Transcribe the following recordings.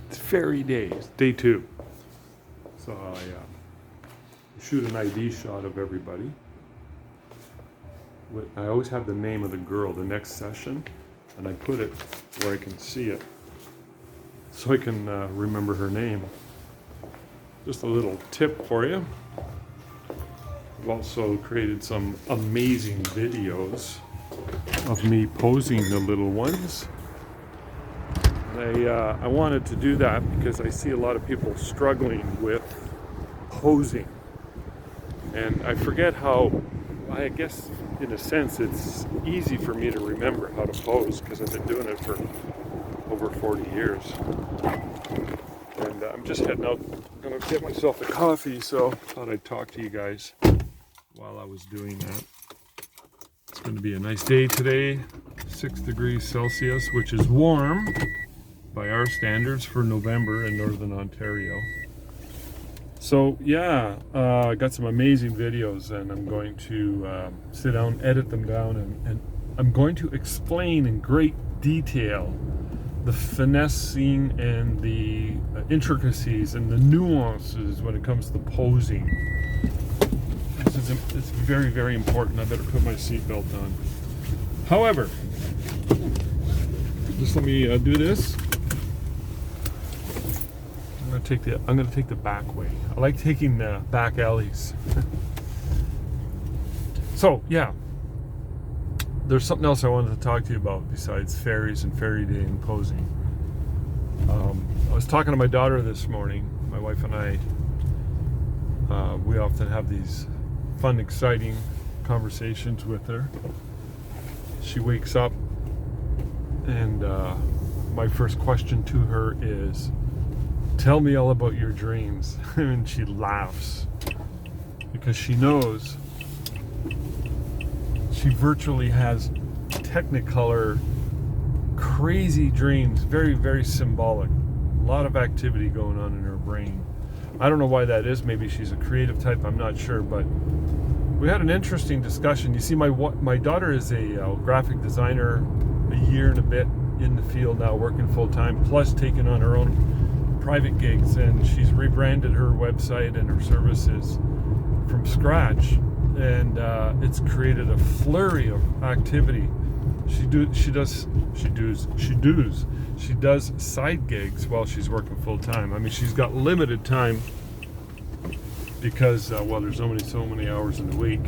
It's fairy days, day 2. So I shoot an ID shot of everybody. I always have the name of the girl, the next session, and I put it where I can see it so I can remember her name. Just a little tip for you. I've also created some amazing videos of me posing the little ones. I wanted to do that because I see a lot of people struggling with posing. And I forget how, I guess in a sense it's easy for me to remember how to pose because I've been doing it for over 40 years. And I'm just heading out, gonna get myself a coffee, so I thought I'd talk to you guys while I was doing that. It's going to be a nice day today, 6 degrees Celsius, which is warm by our standards for November in Northern Ontario. So yeah, I got some amazing videos, and I'm going to sit down, edit them down, and I'm going to explain in great detail the finessing and the intricacies and the nuances when it comes to posing. It's very, very important. I better put my seatbelt on. However, just let me do this. I'm gonna take the back way. I like taking the back alleys. So yeah, there's something else I wanted to talk to you about besides fairies and fairy day and posing. I was talking to my daughter this morning. My wife and I, we often have these fun, exciting conversations with her. She wakes up, and my first question to her is, "Tell me all about your dreams." And she laughs because she knows she virtually has technicolor, crazy dreams, very, very symbolic. A lot of activity going on in her brain. I don't know why that is. Maybe she's a creative type. I'm not sure, but we had an interesting discussion. You see, my daughter is a graphic designer, a year and a bit in the field now, working full time, plus taking on her own private gigs, and she's rebranded her website and her services from scratch, and it's created a flurry of activity. She does side gigs while she's working full time. I mean, she's got limited time because there's only so many hours in the week.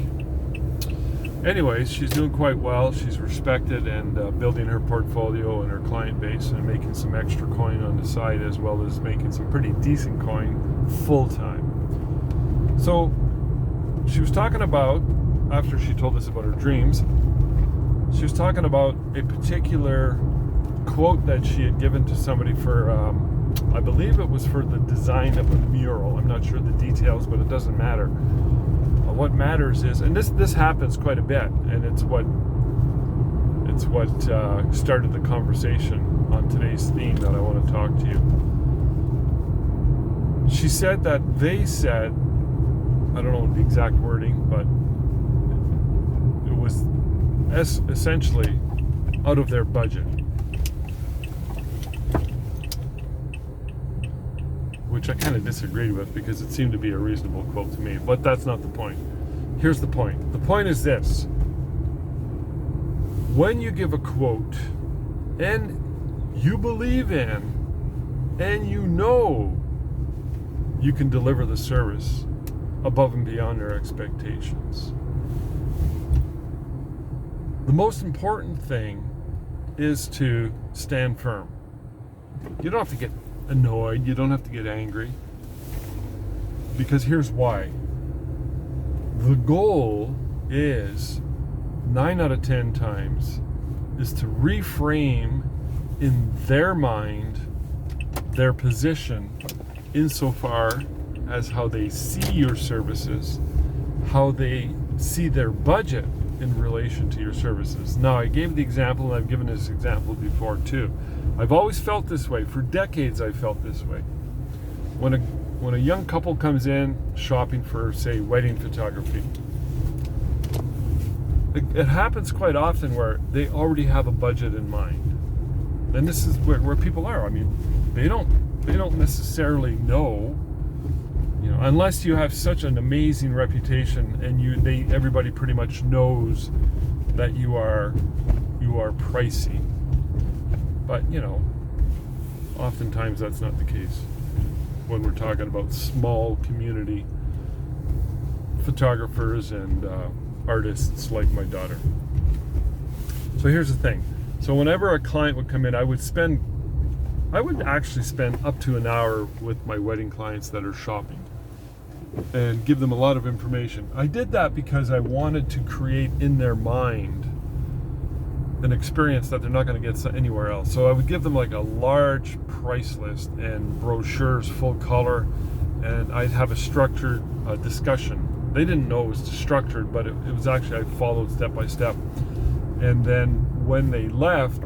Anyways, she's doing quite well. She's respected and building her portfolio and her client base and making some extra coin on the side, as well as making some pretty decent coin full time. So she was talking about, after she told us about her dreams, she was talking about a particular quote that she had given to somebody for, I believe it was for the design of a mural. I'm not sure the details, but it doesn't matter. What matters is, and this happens quite a bit, and it's what started the conversation on today's theme that I want to talk to you. She said that they said, I don't know the exact wording, but it was essentially out of their budget, which I kind of disagreed with because it seemed to be a reasonable quote to me, but that's not the point. Here's the point. The point is this: when you give a quote and you believe in and you know you can deliver the service above and beyond their expectations, the most important thing is to stand firm. You don't have to get annoyed. You don't have to get angry. Because here's why. The goal is, 9 out of 10 times, is to reframe in their mind their position insofar as how they see your services, how they see their budget in relation to your services. Now, I gave the example, and I've given this example before too. I've always felt this way. For decades, I've felt this way. When a young couple comes in shopping for, say, wedding photography, it happens quite often where they already have a budget in mind. And this is where people are. I mean, they don't they don't necessarily know, unless you have such an amazing reputation and everybody pretty much knows that you are pricey. But oftentimes that's not the case when we're talking about small community photographers and artists like my daughter. So here's the thing. So whenever a client would come in, I would actually spend up to an hour with my wedding clients that are shopping and give them a lot of information. I did that because I wanted to create in their mind an experience that they're not going to get anywhere else. So I would give them like a large price list and brochures full color, and I'd have a structured discussion. They didn't know it was structured, but it was actually, I followed step by step. And then when they left,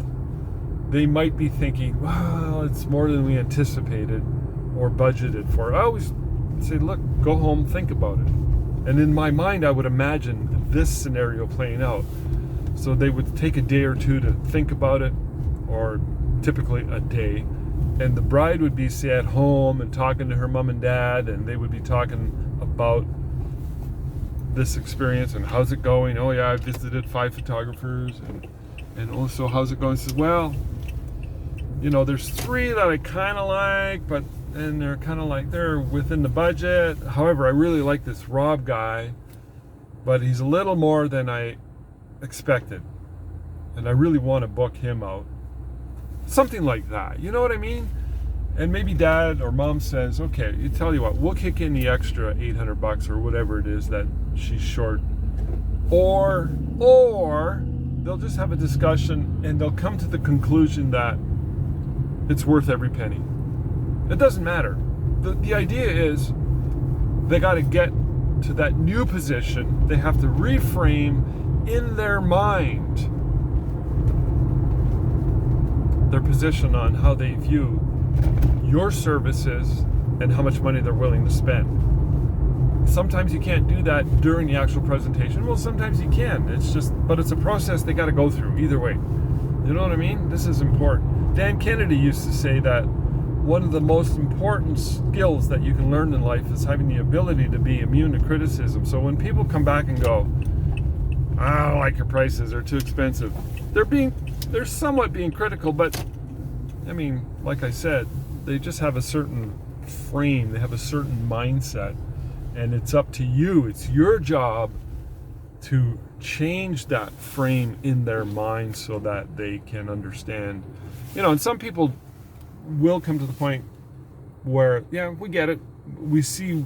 they might be thinking, well, it's more than we anticipated or budgeted for. I always say, look, go home, think about it. And in my mind, I would imagine this scenario playing out. So they would take a day or two to think about it, or typically a day. And the bride would be, say, at home and talking to her mom and dad, and they would be talking about this experience and how's it going. Oh yeah, I visited 5 photographers, and also how's it going? He says, well, there's 3 that I kind of like, but and they're kind of like they're within the budget. However, I really like this Rob guy, but he's a little more than I expected, and I really want to book him out. Something like that, you know what I mean? And maybe dad or mom says, okay, you tell you what, we'll kick in the extra $800 or whatever it is that she's short, or they'll just have a discussion and they'll come to the conclusion that it's worth every penny. It doesn't matter. The idea is they got to get to that new position. They have to reframe in their mind their position on how they view your services and how much money they're willing to spend. Sometimes you can't do that during the actual presentation. Well, sometimes you can. But it's a process they got to go through either way. You know what I mean? This is important. Dan Kennedy used to say that one of the most important skills that you can learn in life is having the ability to be immune to criticism. So when people come back and go, I don't like your prices, they're too expensive, they're somewhat being critical, but I mean, like I said, they just have a certain frame, they have a certain mindset, and it's up to you. It's your job to change that frame in their mind so that they can understand. And some people will come to the point where, yeah, we get it. We see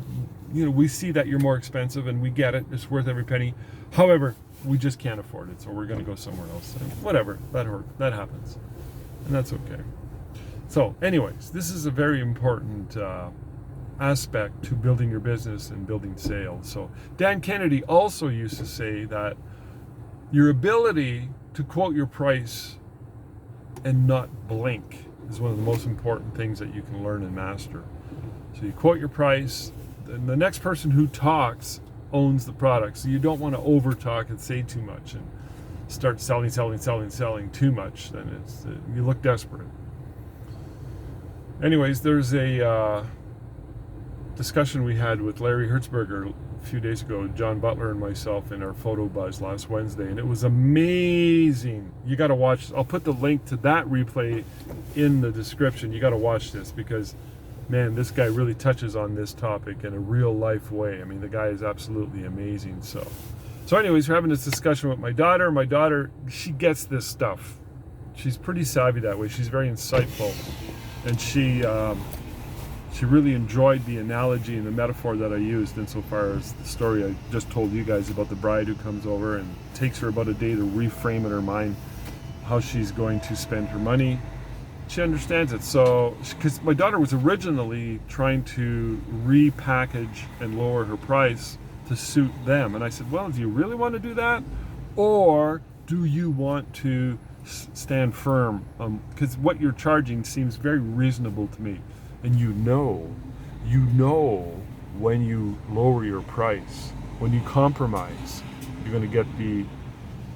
that you're more expensive, and we get it. It's worth every penny. However, we just can't afford it, so we're going to go somewhere else. And whatever, that happens, and that's okay. So, anyways, this is a very important aspect to building your business and building sales. So, Dan Kennedy also used to say that your ability to quote your price and not blink is one of the most important things that you can learn and master. So you quote your price, and the next person who talks owns the product. So you don't want to over talk and say too much and start selling too much. Then you look desperate. Anyways, there's a discussion we had with Larry Hersbereger a few days ago, John Butler and myself, in our photo buzz last Wednesday, and it was amazing. You got to watch. I'll put the link to that replay in the description. You got to watch this because, man, this guy really touches on this topic in a real life way. I mean, the guy is absolutely amazing. So anyways, we're having this discussion with my daughter. My daughter, she gets this stuff. She's pretty savvy that way. She's very insightful, and she really enjoyed the analogy and the metaphor that I used insofar as the story I just told you guys about the bride who comes over and takes her about a day to reframe in her mind how she's going to spend her money. She understands it. So, because my daughter was originally trying to repackage and lower her price to suit them. And I said, well, do you really want to do that? Or do you want to stand firm? Because what you're charging seems very reasonable to me. And you know when you lower your price, when you compromise, you're going to get the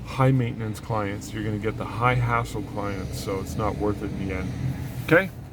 high maintenance clients, you're going to get the high hassle clients, so it's not worth it in the end. Okay?